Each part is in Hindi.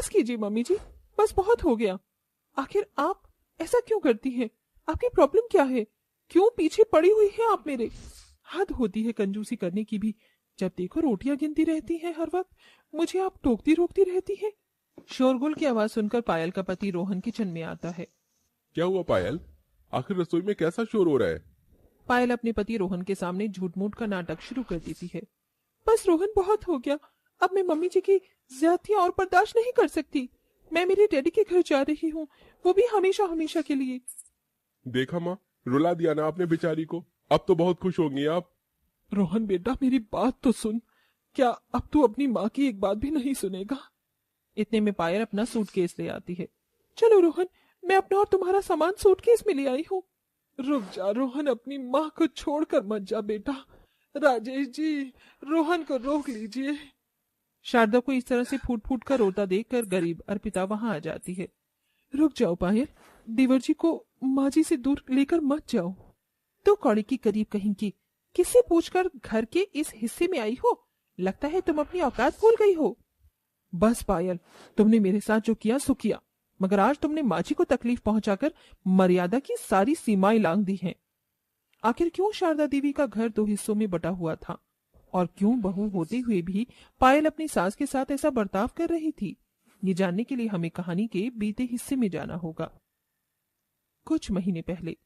बस कीजिए मम्मी जी, बस बहुत हो गया। आखिर आप ऐसा क्यों करती हैं? आपकी प्रॉब्लम क्या है? क्यों पीछे पड़ी हुई है आप मेरे? हद होती है कंजूसी करने की भी। जब देखो रोटियां गिनती रहती हैं हर वक्त, मुझे आप टोकती रोकती रहती हैं। शोरगुल की आवाज सुनकर पायल का पति रोहन किचन में आता है। क्या हुआ पायल? आखिर रसोई में कैसा शोर हो रहा है? पायल अपने पति रोहन के सामने झूठ मूठ का नाटक शुरू कर देती है। बस रोहन, बहुत हो गया। अब मैं मम्मी जी की ज्यादतियां और बर्दाश्त नहीं कर सकती। मैं मेरे डैडी के घर जा रही हूँ, वो भी हमेशा हमेशा के लिए। देखा माँ, रुला दिया ना आपने बेचारी को। अब तो बहुत खुश होंगी आप। रोहन बेटा, मेरी बात तो सुन। क्या अब तू अपनी माँ की एक बात भी नहीं सुनेगा? इतने में पायल अपना सूटकेस ले आती है। चलो रोहन, मैं अपना और तुम्हारा सामान सूटकेस में ले आई हूँ। रुक जा रोहन, अपनी माँ को छोड़कर मत जा बेटा। राजेश जी, रोहन को रोक लीजिए। शारदा को इस तरह से फूट फूट कर रोता देखकर गरीब अर्पिता वहां आ जाती है। रुक जाओ पायल, देवर जी को माँ जी से दूर लेकर मत जाओ। तो कौड़ी की करीब कहीं की, किससे पूछकर घर के इस हिस्से में आई हो? लगता है तुम अपनी औकात भूल गई हो। बस पायल, तुमने मेरे साथ जो किया सो किया, मगर आज तुमने माँ जी को तकलीफ पहुंचाकर मर्यादा की सारी सीमाएं लांघ दी हैं। आखिर क्यों शारदा देवी का घर दो हिस्सों में बटा हुआ था, और क्यों बहू होते हुए भी पायल अपनी सास के साथ ऐसा बर्ताव कर रही थी? ये जानने के लिए हमें कहानी के बीते हिस्से में जाना होगा। कुछ महीने पहले।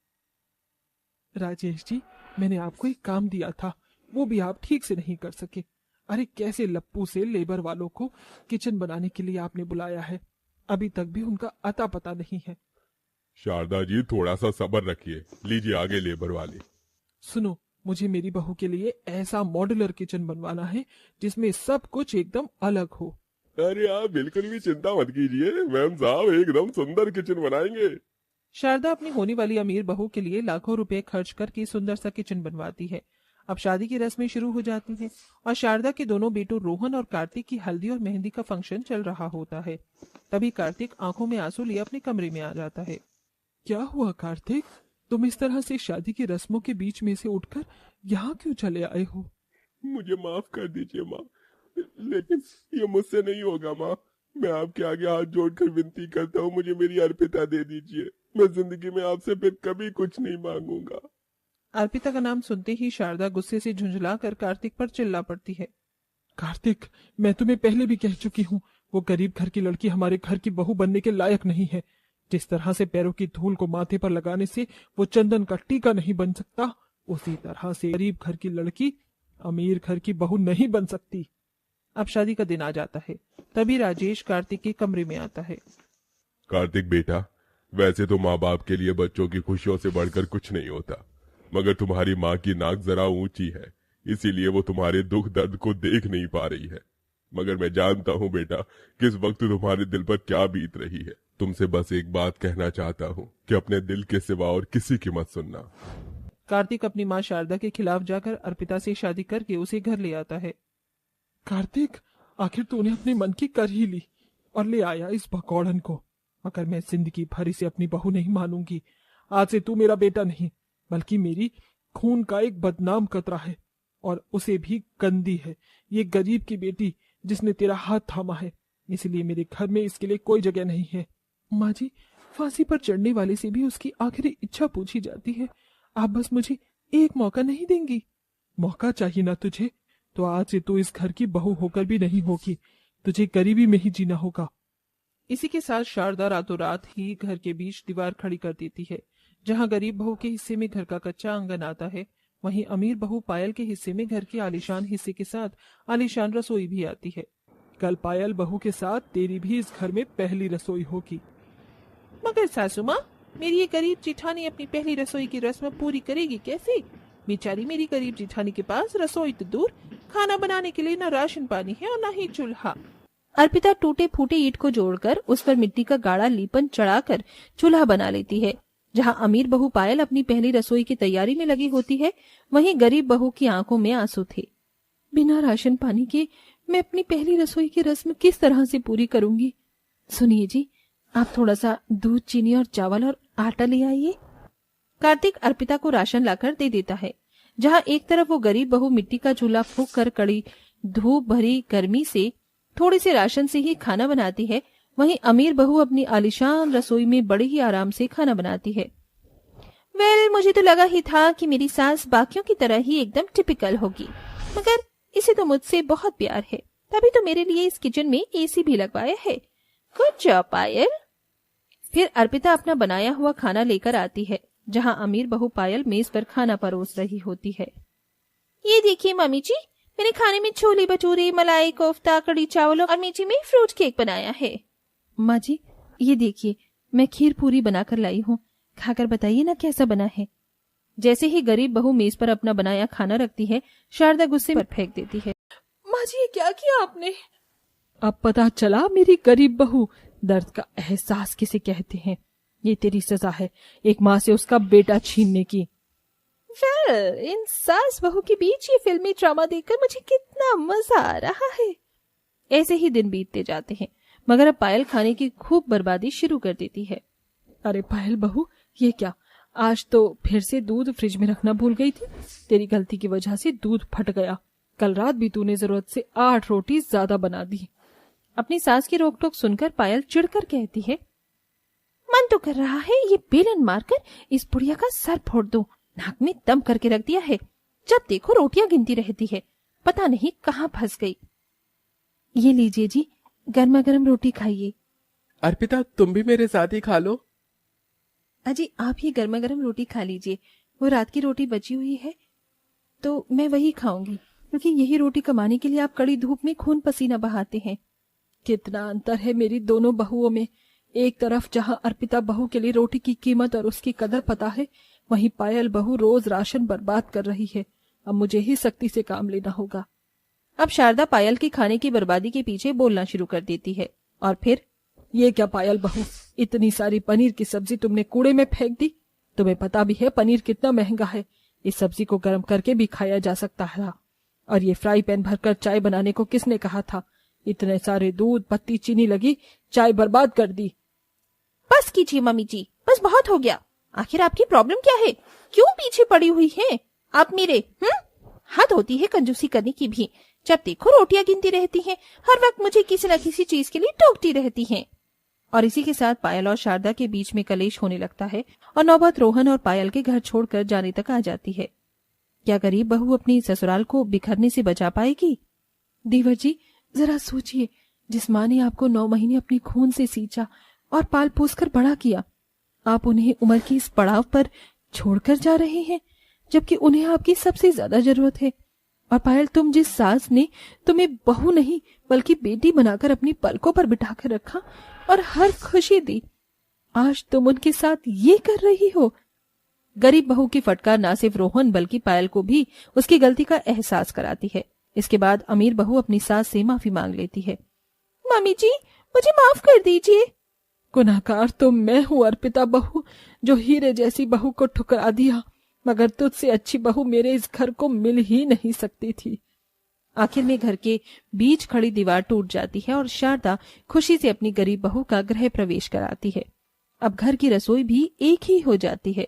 राजेश जी, मैंने आपको एक काम दिया था, वो भी आप ठीक से नहीं कर सके। अरे कैसे लप्पू से लेबर वालों को किचन बनाने के लिए आपने बुलाया है, अभी तक भी उनका अता पता नहीं है। शारदा जी, थोड़ा सा सब्र रखिए। लीजिए आगे लेबर वाले। सुनो, मुझे मेरी बहू के लिए ऐसा मॉड्यूलर किचन बनवाना है जिसमें सब कुछ एकदम अलग हो। अरे आप बिल्कुल भी चिंता मत कीजिए मैम साहब, एकदम सुंदर किचन बनाएंगे। शारदा अपनी होने वाली अमीर बहू के लिए लाखों रुपए खर्च करके सुंदर सा किचन बनवाती है। अब शादी की रस्में शुरू हो जाती हैं और शारदा के दोनों बेटों रोहन और कार्तिक की हल्दी और मेहंदी का फंक्शन चल रहा होता है। तभी कार्तिक आंखों में आंसू लिए अपने कमरे में आ जाता है। क्या हुआ कार्तिक, तुम इस तरह से शादी की रस्मों के बीच में से उठकर यहाँ क्यों चले आए हो? मुझे माफ कर दीजिए माँ, लेकिन ये मुझसे नहीं होगा माँ। मैं आपके आगे हाथ जोड़कर विनती करता हूँ, मुझे मेरी अर्पिता दे दीजिए। मैं जिंदगी में आपसे फिर कभी कुछ नहीं मांगूंगा। अर्पिता का नाम सुनते ही शारदा गुस्से से झुंझलाकर कार्तिक पर चिल्ला पड़ती है। कार्तिक, मैं तुम्हें पहले भी कह चुकी हूँ, वो गरीब घर की लड़की हमारे घर की बहू बनने के लायक नहीं है। जिस तरह से पैरों की धूल को माथे पर लगाने से वो चंदन का टीका नहीं बन सकता, उसी तरह से गरीब घर की लड़की अमीर घर की बहू नहीं बन सकती। अब शादी का दिन आ जाता है। तभी राजेश कार्तिक के कमरे में आता है। कार्तिक बेटा, वैसे तो माँ बाप के लिए बच्चों की खुशियों से बढ़कर कुछ नहीं होता, मगर तुम्हारी माँ की नाक जरा ऊंची है, इसीलिए वो तुम्हारे दुख दर्द को देख नहीं पा रही है। मगर मैं जानता हूँ बेटा, किस वक्त तुम्हारे दिल पर क्या बीत रही है। तुमसे बस एक बात कहना चाहता हूँ कि अपने दिल के सिवा और किसी की मत सुनना। कार्तिक अपनी माँ शारदा के खिलाफ जाकर अर्पिता से शादी करके उसे घर ले आता है। कार्तिक, आखिर तूने अपने मन की कर ही ली और ले आया इस भगौड़न को, मगर मैं जिंदगी भर इसे अपनी बहू नहीं मानूंगी। आज से तू मेरा बेटा नहीं, बल्कि मेरी खून का एक बदनाम कतरा है, और उसे भी गंदी है ये गरीब की बेटी जिसने तेरा हाथ थामा है। इसलिए मेरे घर में इसके लिए कोई जगह नहीं है। माँ जी, फांसी पर चढ़ने वाले से भी उसकी आखिरी इच्छा पूछी जाती है। आप बस मुझे एक मौका नहीं देंगी? मौका चाहिए ना तुझे, तो आज से तू इस घर की बहू होकर भी नहीं होगी, तुझे गरीबी में ही जीना होगा। इसी के साथ शारदा रातों रात ही घर के बीच दीवार खड़ी कर देती है। जहाँ गरीब बहू के हिस्से में घर का कच्चा आंगन आता है, वहीं अमीर बहू पायल के हिस्से में घर के आलीशान हिस्से के साथ आलीशान रसोई भी आती है। कल पायल बहू के साथ तेरी भी इस घर में पहली रसोई होगी। मगर सासू माँ, मेरी ये गरीब जिठानी अपनी पहली रसोई की रस्म पूरी करेगी कैसे? बेचारी मेरी गरीब जिठानी के पास रसोई तो दूर, खाना बनाने के लिए न राशन पानी है और न ही चूल्हा। अर्पिता टूटे फूटे ईंट को जोड़कर उस पर मिट्टी का गाढ़ा लीपन चढ़ाकर चूल्हा बना लेती है। जहाँ अमीर बहू पायल अपनी पहली रसोई की तैयारी में लगी होती है, वहीं गरीब बहू की आंखों में आंसू थे। बिना राशन पानी के मैं अपनी पहली रसोई की रस्म किस तरह से पूरी करूंगी? सुनिए जी, आप थोड़ा सा दूध, चीनी और चावल और आटा ले आइए। कार्तिक अर्पिता को राशन लाकर दे देता है। जहाँ एक तरफ वो गरीब बहू मिट्टी का चूल्हा फूंक कर कड़ी धूप भरी गर्मी से थोड़ी से राशन से ही खाना बनाती है, वहीं अमीर बहू अपनी आलीशान रसोई में बड़े ही आराम से खाना बनाती है। मुझे तो लगा ही था कि मेरी सास बाकियों की तरह ही एकदम टिपिकल होगी, मगर इसे तो मुझसे बहुत प्यार है, तभी तो मेरे लिए इस किचन में एसी भी लगवाया है। गुड जॉब पायल। फिर अर्पिता अपना बनाया हुआ खाना लेकर आती है, जहां अमीर बहू पायल मेज पर खाना परोस रही होती है। ये देखिए मम्मी जी, मैंने खाने में छोले भटूरे, मलाई कोफ्ता, कड़ी चावल और मीठी में फ्रूट केक बनाया है। माँ जी, ये देखिए मैं खीर पूरी बनाकर लाई हूँ, खाकर बताइए ना कैसा बना है। जैसे ही गरीब बहू मेज पर अपना बनाया खाना रखती है, शारदा गुस्से पर फेंक देती है। माँ जी, ये क्या किया आपने? अब पता चला मेरी गरीब बहू दर्द का एहसास किसे कहते हैं। ये तेरी सजा है एक माँ से उसका बेटा छीनने की। इन सास बहू के बीच ये फिल्मी ड्रामा देखकर मुझे कितना मजा आ रहा है। ऐसे ही दिन बीतते जाते हैं, मगर अब पायल खाने की खूब बर्बादी शुरू कर देती है। अरे पायल बहू, ये क्या, आज तो फिर से दूध फ्रिज में रखना भूल गई थी। तेरी गलती की वजह से दूध फट गया। कल रात भी तूने जरूरत से 8 रोटी ज्यादा बना दी। अपनी सास की रोक टोक सुनकर पायल चिढ़कर कहती है, मन तो कर रहा है ये बेलन मारकर इस बुढ़िया का सर फोड़ दो। नाक में दम करके रख दिया है, जब देखो रोटियां गिनती रहती है, पता नहीं कहाँ फंस गई। ये लीजिए जी, गर्मा गर्म रोटी खाइए। अर्पिता, तुम भी मेरे साथ ही खा लो। अजी आप ही गर्मा गर्म रोटी खा लीजिए, वो रात की रोटी बची हुई है तो मैं वही खाऊंगी, क्योंकि यही रोटी कमाने के लिए आप कड़ी धूप में खून पसीना बहाते हैं। कितना अंतर है मेरी दोनों बहुओं में। एक तरफ जहाँ अर्पिता बहू के लिए रोटी की कीमत और उसकी कदर पता है, वहीं पायल बहू रोज राशन बर्बाद कर रही है। अब मुझे ही सख्ती से काम लेना होगा। अब शारदा पायल की खाने की बर्बादी के पीछे बोलना शुरू कर देती है। और फिर, ये क्या पायल बहू, इतनी सारी पनीर की सब्जी तुमने कूड़े में फेंक दी। तुम्हें पता भी है पनीर कितना महंगा है। इस सब्जी को गर्म करके भी खाया जा सकता था। और ये फ्राई पैन भरकर चाय बनाने को किसने कहा था? इतने सारे दूध, पत्ती, चीनी लगी, चाय बर्बाद कर दी। बस कीजिए मम्मी जी, बस बहुत हो गया। आखिर आपकी प्रॉब्लम क्या है? क्यों पीछे पड़ी हुई हैं आप मेरे? हद होती है कंजूसी करने की भी। जब देखो रोटियां गिनती रहती हैं, हर वक्त मुझे किसी न किसी चीज के लिए टोकती रहती हैं। और इसी के साथ पायल और शारदा के बीच में कलेश होने लगता है और नौबत रोहन और पायल के घर छोड़कर जाने तक आ जाती है। क्या गरीब बहू अपनी ससुराल को बिखरने से बचा पाएगी? देवर जी, जरा सोचिए, जिस माँ ने आपको 9 महीने अपने खून से सींचा और पाल पोस कर बड़ा किया, आप उन्हें उम्र की इस पड़ाव पर छोड़कर जा रहे हैं, जबकि उन्हें आपकी सबसे ज्यादा जरूरत है। और पायल, तुम जिस सास ने तुम्हें बहू नहीं बल्कि बेटी बनाकर अपनी पलकों पर बिठाकर रखा और हर खुशी दी, आज तुम उनके साथ ये कर रही हो। गरीब बहू की फटकार न सिर्फ रोहन बल्कि पायल को भी उसकी गलती का एहसास कराती है। इसके बाद अमीर बहू अपनी सास से माफी मांग लेती है। मम्मी जी, मुझे माफ कर दीजिए। गुनाहगार तो मैं हूँ अर्पिता बहू, जो हीरे जैसी बहू को ठुकरा दिया, मगर तुझसे अच्छी बहू मेरे इस घर को मिल ही नहीं सकती थी। आखिर में घर के बीच खड़ी दीवार टूट जाती है और शारदा खुशी से अपनी गरीब बहू का गृह प्रवेश कराती है। अब घर की रसोई भी एक ही हो जाती है।